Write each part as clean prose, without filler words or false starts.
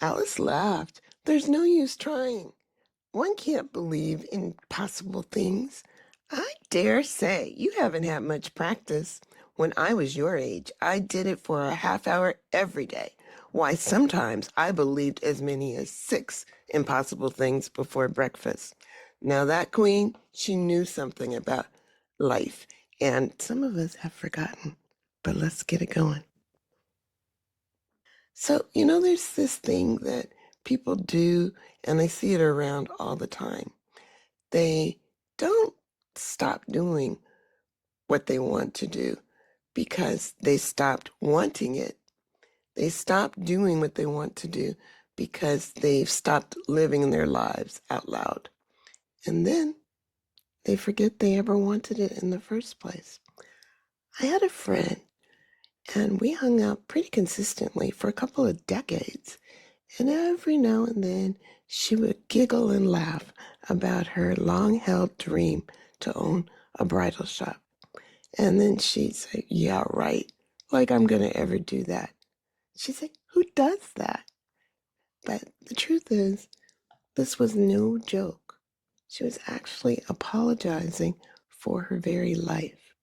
Alice laughed. There's no use trying. One can't believe in possible things. I dare say you haven't had much practice. When I was your age, I did it for a half hour every day. Why, sometimes I believed as many as 6 impossible things before breakfast. Now, that queen, she knew something about life, and some of us have forgotten. But let's get it going. So, there's this thing that people do, and I see it around all the time. They don't stop doing what they want to do because they stopped wanting it. They stop doing what they want to do because they've stopped living their lives out loud. And then they forget they ever wanted it in the first place. I had a friend, and we hung out pretty consistently for a couple of decades. And every now and then, she would giggle and laugh about her long-held dream to own a bridal shop. And then she'd say, yeah, right, like I'm going to ever do that. She'd say, who does that? But the truth is, this was no joke. She was actually apologizing for her very life,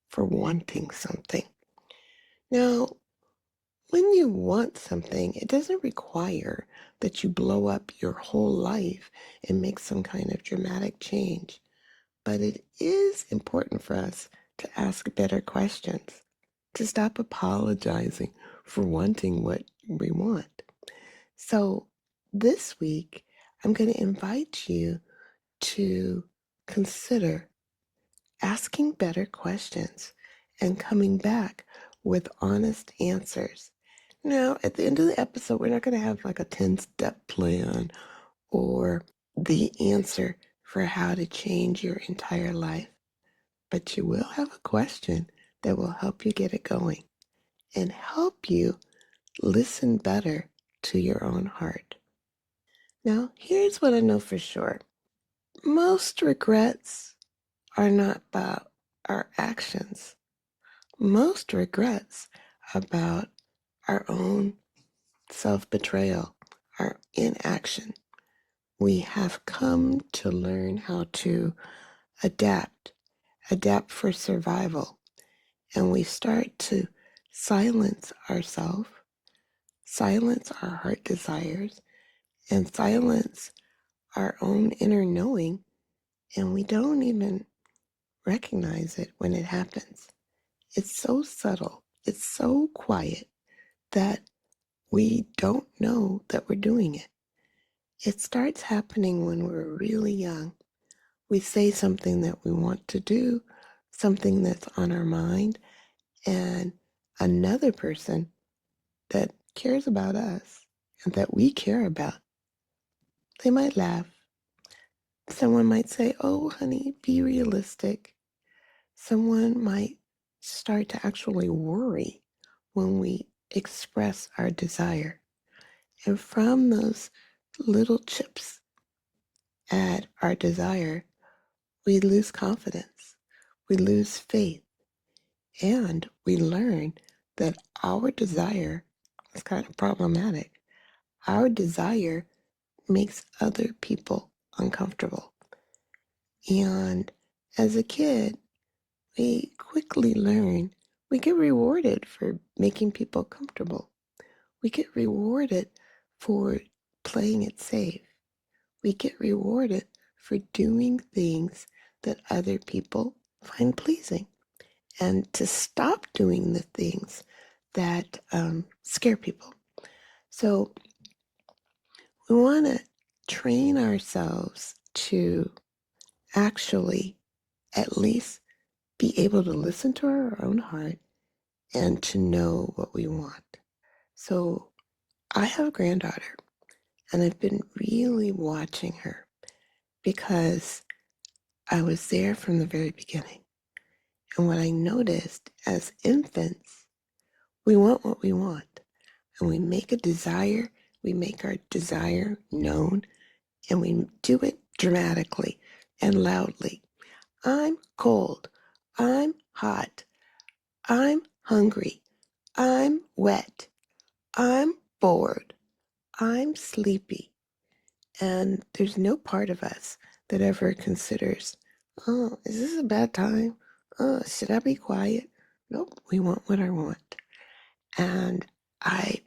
for wanting something. Now, when you want something, it doesn't require that you blow up your whole life and make some kind of dramatic change. But it is important for us to ask better questions, to stop apologizing for wanting what we want. So this week, I'm going to invite you to consider asking better questions and coming back with honest answers. Now, at the end of the episode, we're not going to have like a 10-step plan or the answer for how to change your entire life, but you will have a question that will help you get it going and help you listen better to your own heart. Now, here's what I know for sure. Most regrets are not about our actions. Most regrets are about our own self-betrayal, our inaction. We have come to learn how to adapt for survival, and we start to silence ourselves, silence our heart desires, and silence our own inner knowing, and we don't even recognize it when it happens. It's so subtle, it's so quiet that we don't know that we're doing it. It starts happening when we're really young. We say something that we want to do, something that's on our mind, and another person that cares about us and that we care about, they might laugh. Someone might say, oh, honey, be realistic. Someone might start to actually worry when we express our desire. And from those little chips at our desire, we lose confidence, we lose faith, and we learn that our desire is kind of problematic. Our desire makes other people uncomfortable. And as a kid, we quickly learn we get rewarded for making people comfortable. We get rewarded for playing it safe. We get rewarded for doing things that other people find pleasing, and to stop doing the things that scare people. So we want to train ourselves to actually at least be able to listen to our own heart and to know what we want. So I have a granddaughter, and I've been really watching her because I was there from the very beginning. And what I noticed, as infants, we want what we want. And we make our desire known, and we do it dramatically and loudly. I'm cold. I'm hot. I'm hungry. I'm wet. I'm bored. I'm sleepy, and there's no part of us that ever considers, oh, is this a bad time? Oh, should I be quiet? Nope, we want what I want. And I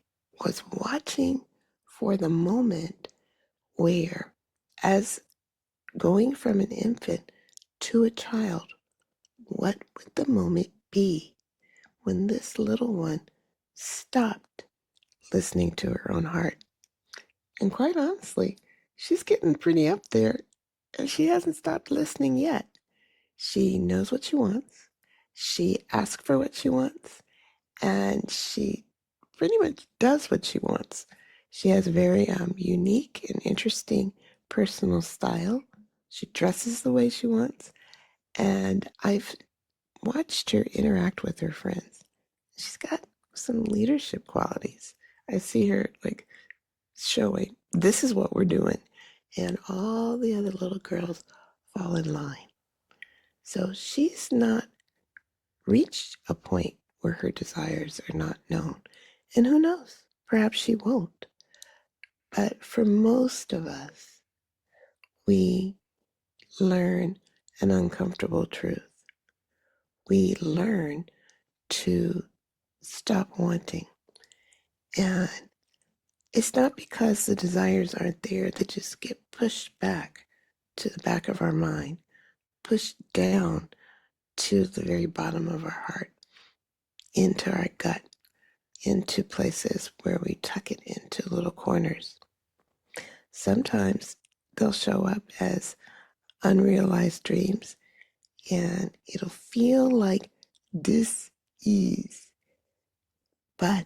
was watching for the moment where, as going from an infant to a child, what would the moment be when this little one stopped listening to her own heart? And quite honestly, she's getting pretty up there, and she hasn't stopped listening yet. She knows what she wants. She asks for what she wants, and she pretty much does what she wants. She has a very unique and interesting personal style. She dresses the way she wants, and I've watched her interact with her friends. She's got some leadership qualities. I see her like showing, this is what we're doing, and all the other little girls fall in line. So she's not reached a point where her desires are not known. And who knows? Perhaps she won't. But for most of us, we learn an uncomfortable truth. We learn to stop wanting. And it's not because the desires aren't there, they just get pushed back to the back of our mind, pushed down to the very bottom of our heart, into our gut, into places where we tuck it into little corners. Sometimes they'll show up as unrealized dreams, and it'll feel like dis-ease. But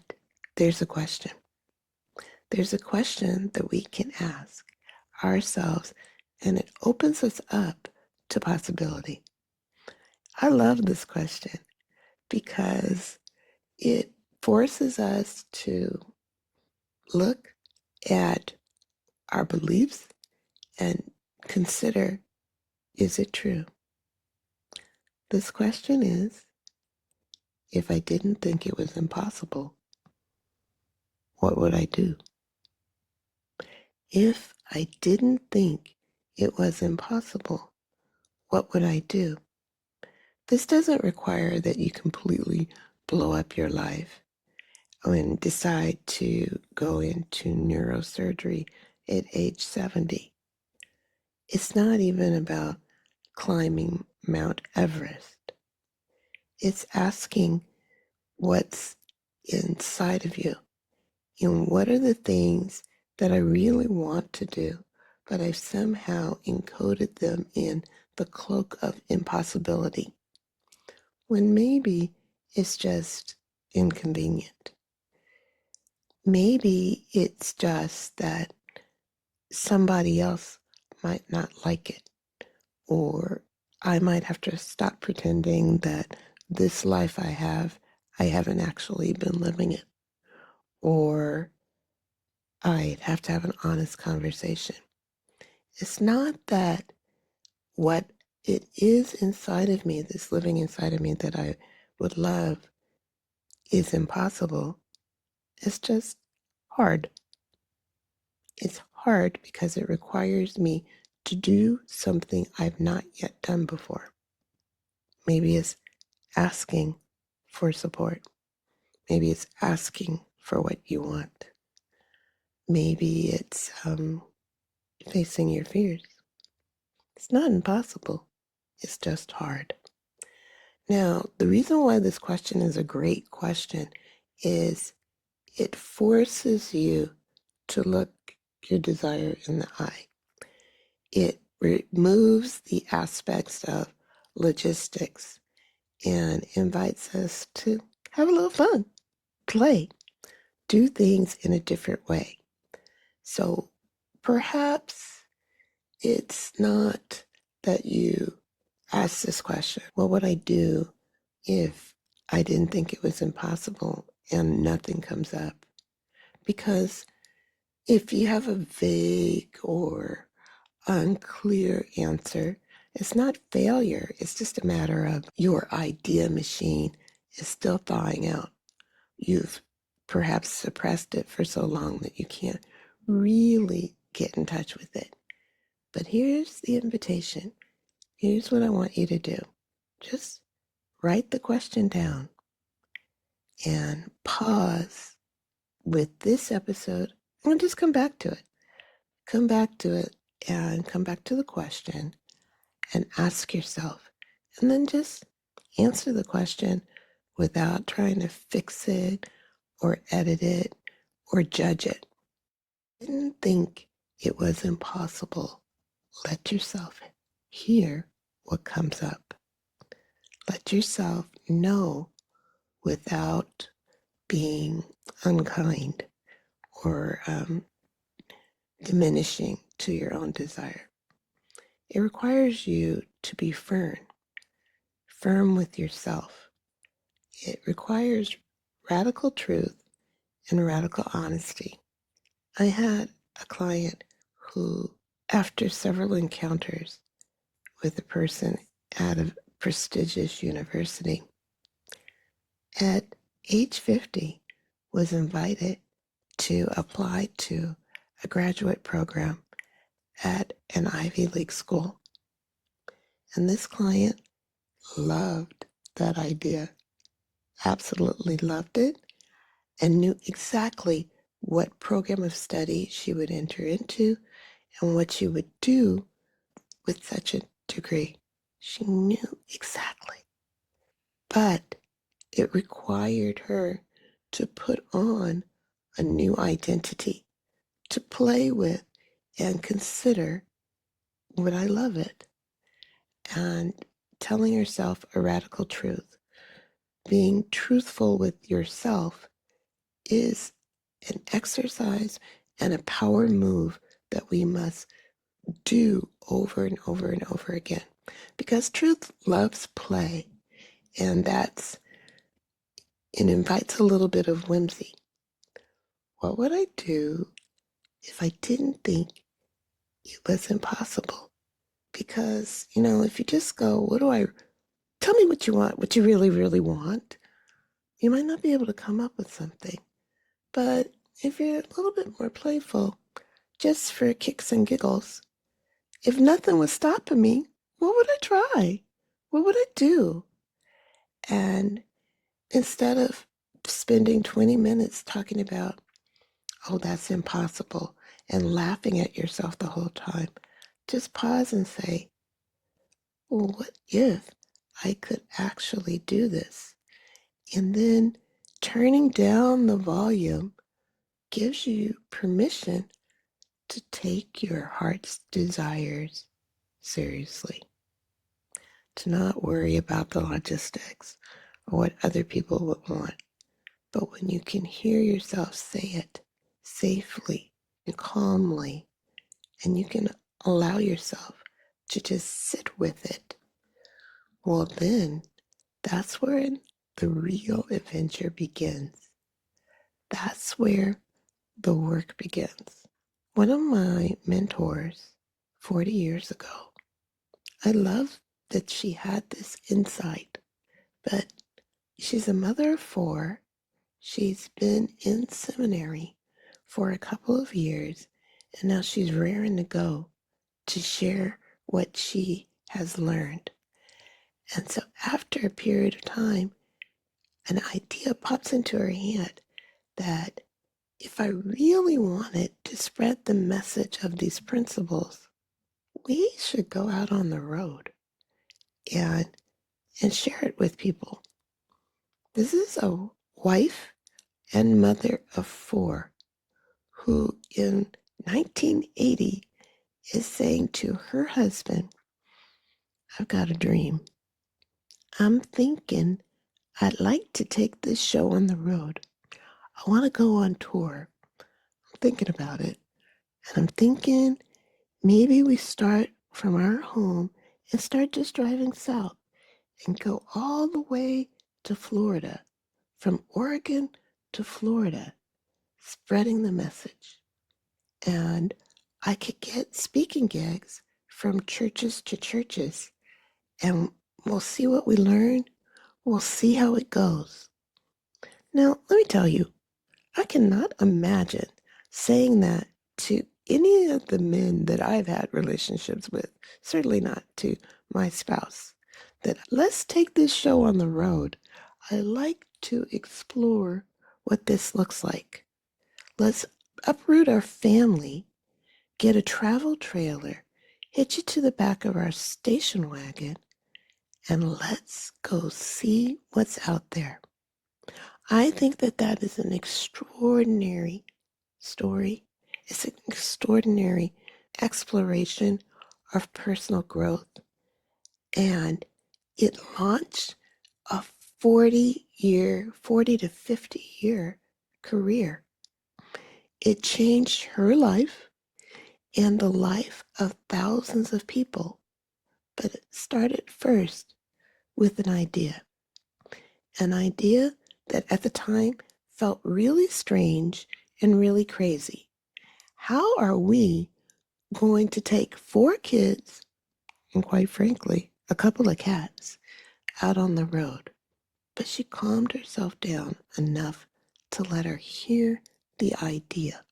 there's a question. There's a question that we can ask ourselves, and it opens us up to possibility. I love this question because it forces us to look at our beliefs and consider, is it true? This question is, if I didn't think it was impossible, what would I do? If I didn't think it was impossible, what would I do? This doesn't require that you completely blow up your life and decide to go into neurosurgery at age 70. It's not even about climbing Mount Everest. It's asking what's inside of you and what are the things that I really want to do, but I've somehow encoded them in the cloak of impossibility, when maybe it's just inconvenient. Maybe it's just that somebody else might not like it, or I might have to stop pretending that this life I haven't actually been living it, or I'd have to have an honest conversation. It's not that what it is inside of me, this living inside of me that I would love, is impossible. It's just hard. It's hard because it requires me to do something I've not yet done before. Maybe it's asking for support. Maybe it's asking for what you want. Maybe it's facing your fears. It's not impossible. It's just hard. Now, the reason why this question is a great question is it forces you to look your desire in the eye. It removes the aspects of logistics and invites us to have a little fun, play, do things in a different way. So perhaps it's not that you ask this question, what would I do if I didn't think it was impossible and nothing comes up? Because if you have a vague or unclear answer, it's not failure. It's just a matter of your idea machine is still thawing out. You've perhaps suppressed it for so long that you can't really get in touch with it. But here's the invitation. Here's what I want you to do. Just write the question down and pause with this episode and just come back to it. Come back to it and come back to the question and ask yourself. And then just answer the question without trying to fix it or edit it or judge it. Didn't think it was impossible. Let yourself hear what comes up. Let yourself know without being unkind or diminishing to your own desire. It requires you to be firm with yourself. It requires radical truth and radical honesty. I had a client who, after several encounters with a person at a prestigious university, at age 50, was invited to apply to a graduate program at an Ivy League school. And this client loved that idea, absolutely loved it, and knew exactly what program of study she would enter into and what she would do with such a degree. She knew exactly. But it required her to put on a new identity, to play with and consider, would I love it? And telling yourself a radical truth. Being truthful with yourself is an exercise and a power move that we must do over and over and over again. Because truth loves play, and it invites a little bit of whimsy. What would I do if I didn't think it was impossible? Because, if you just go, tell me what you want, what you really, really want, you might not be able to come up with something. But if you're a little bit more playful, just for kicks and giggles, if nothing was stopping me, what would I try? What would I do? And instead of spending 20 minutes talking about, oh, that's impossible, and laughing at yourself the whole time, just pause and say, well, what if I could actually do this? And then turning down the volume gives you permission to take your heart's desires seriously, to not worry about the logistics or what other people would want. But when you can hear yourself say it safely and calmly, and you can allow yourself to just sit with it, well, then that's where the real adventure begins. That's where the work begins. One of my mentors 40 years ago, I love that she had this insight, but she's a mother of four. She's been in seminary for a couple of years, and now she's raring to go to share what she has learned. And so after a period of time, an idea pops into her head that if I really wanted to spread the message of these principles, we should go out on the road and share it with people. This is a wife and mother of four who in 1980 is saying to her husband, I've got a dream. I'm thinking I'd like to take this show on the road. I want to go on tour. I'm thinking about it. And I'm thinking maybe we start from our home and start just driving south and go all the way to Florida, from Oregon to Florida, spreading the message. And I could get speaking gigs from churches to churches, and we'll see what we learn. We'll see how it goes. Now, let me tell you, I cannot imagine saying that to any of the men that I've had relationships with, certainly not to my spouse, that let's take this show on the road. I like to explore what this looks like. Let's uproot our family, get a travel trailer, hitch it to the back of our station wagon, and let's go see what's out there. I think that that is an extraordinary story. It's an extraordinary exploration of personal growth. And it launched a 40 to 50-year career. It changed her life and the life of thousands of people. But it started first with an idea that at the time felt really strange and really crazy. How are we going to take 4 kids and, quite frankly, a couple of cats out on the road? But she calmed herself down enough to let her hear the idea.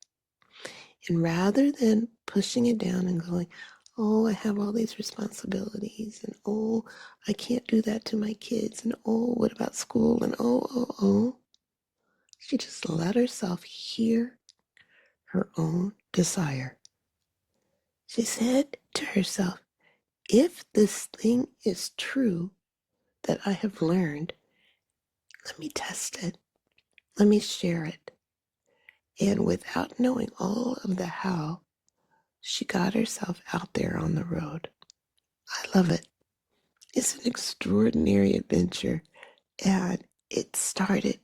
And rather than pushing it down and going, oh, I have all these responsibilities, and oh, I can't do that to my kids, and oh, what about school, and oh, she just let herself hear her own desire. She said to herself, if this thing is true that I have learned, let me test it. Let me share it. And without knowing all of the how, she got herself out there on the road. I love it. It's an extraordinary adventure, and it started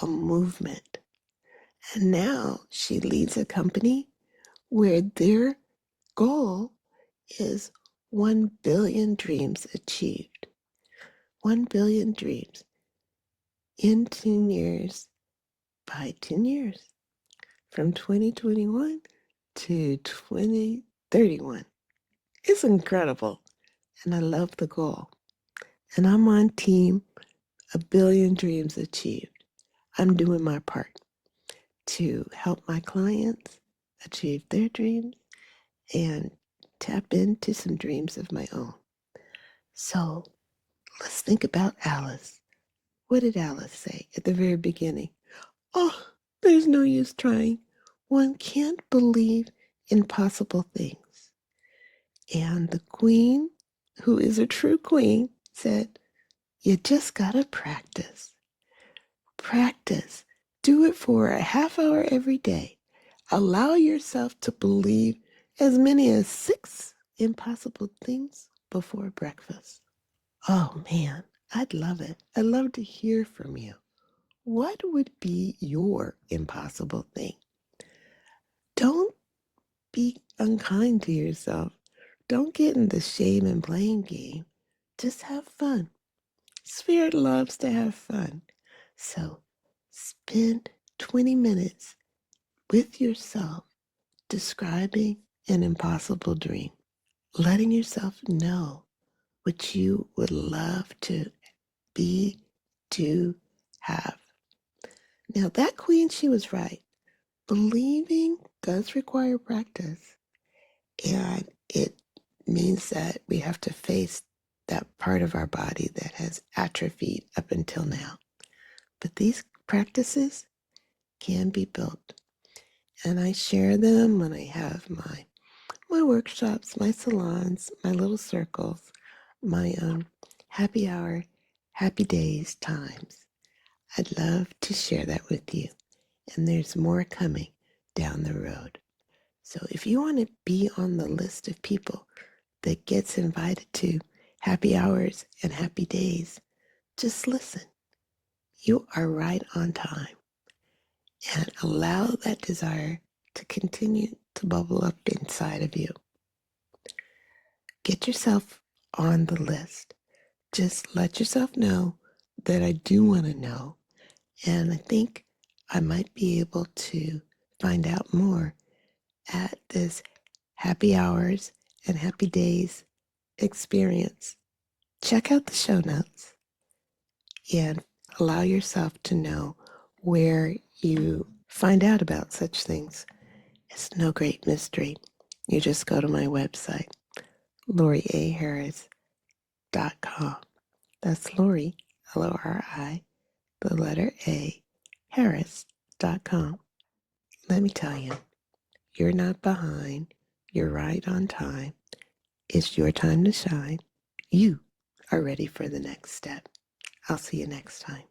a movement. And now she leads a company where their goal is 1 billion dreams achieved. 1 billion dreams in 10 years, by 10 years, from 2021 to 2031. It's incredible, and I love the goal. And I'm on team 1 billion dreams achieved. I'm doing my part to help my clients achieve their dreams and tap into some dreams of my own. So let's think about Alice. What did Alice say at the very beginning? Oh, there's no use trying. One can't believe impossible things. And the queen, who is a true queen, said, you just gotta practice. Practice. Do it for a half hour every day. Allow yourself to believe as many as 6 impossible things before breakfast. Oh man, I'd love it. I'd love to hear from you. What would be your impossible thing? Don't be unkind to yourself. Don't get in the shame and blame game. Just have fun. Spirit loves to have fun. So spend 20 minutes with yourself describing an impossible dream, letting yourself know what you would love to be, do, have. Now, that queen, she was right. Believing does require practice, and it means that we have to face that part of our body that has atrophied up until now. But these practices can be built, and I share them when I have my workshops, my salons, my little circles, my happy hour, happy days times. I'd love to share that with you, and there's more coming down the road. So if you want to be on the list of people that gets invited to happy hours and happy days, just listen. You are right on time, and allow that desire to continue to bubble up inside of you. Get yourself on the list. Just let yourself know that I do want to know, and I think I might be able to find out more at this happy hours and happy days experience. Check out the show notes and allow yourself to know where you find out about such things. It's no great mystery. You just go to my website, LoriAHarris.com. That's Lori, Lori, the letter A, Harris.com. Let me tell you, you're not behind. You're right on time. It's your time to shine. You are ready for the next step. I'll see you next time.